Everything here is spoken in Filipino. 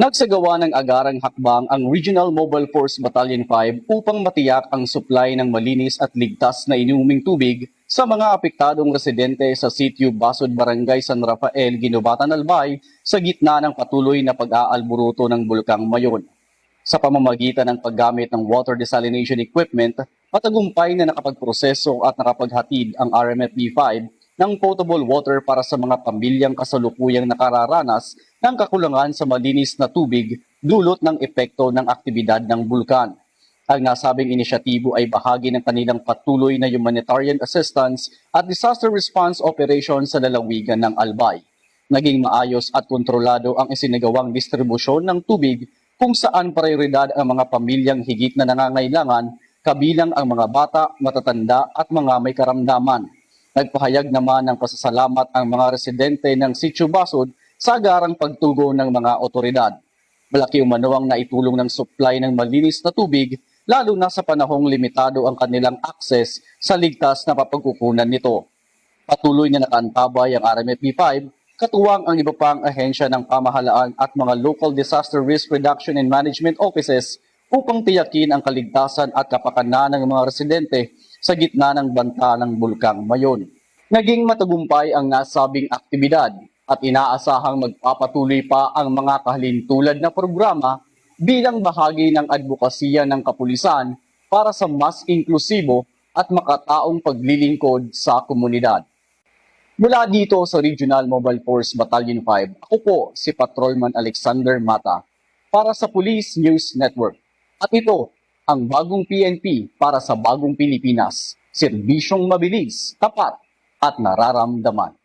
Nagsagawa ng agarang hakbang ang Regional Mobile Force Battalion 5 upang matiyak ang supply ng malinis at ligtas na inuming tubig sa mga apektadong residente sa Sitio Basud, Barangay San Rafael, Ginobatan, Albay sa gitna ng patuloy na pag-aalburuto ng Bulkang Mayon. Sa pamamagitan ng paggamit ng water desalination equipment, matagumpay na nakapagproseso at nakapaghatid ang RMFB-5 ng potable water para sa mga pamilyang kasalukuyang nakararanas ng kakulangan sa malinis na tubig dulot ng epekto ng aktibidad ng bulkan. Ang nasabing inisyatibo ay bahagi ng kanilang patuloy na humanitarian assistance at disaster response operation sa lalawigan ng Albay. Naging maayos at kontrolado ang isinagawang distribusyon ng tubig kung saan prioridad ang mga pamilyang higit na nangangailangan, kabilang ang mga bata, matatanda at mga may karamdaman. Nagpahayag naman ng pasasalamat ang mga residente ng Sitio Basud sa agarang pagtugon ng mga otoridad. Malaki umano ang naitulong ng supply ng malinis na tubig, lalo na sa panahong limitado ang kanilang access sa ligtas na mapagkukunan nito. Patuloy na nakaantabay ang RMFB-5, katuwang ang iba pang ahensya ng pamahalaan at mga local disaster risk reduction and management offices upang tiyakin ang kaligtasan at kapakanan ng mga residente sa gitna ng banta ng Bulkang Mayon. Naging matagumpay ang nasabing aktibidad at inaasahang magpapatuloy pa ang mga kahalintulad na programa bilang bahagi ng advokasya ng kapulisan para sa mas inklusibo at makataong paglilingkod sa komunidad. Mula dito sa Regional Mobile Force Battalion 5, ako po si Patrolman Alexander Mata para sa Police News Network. At ito ang bagong PNP para sa bagong Pilipinas, serbisyong mabilis, tapat at nararamdaman.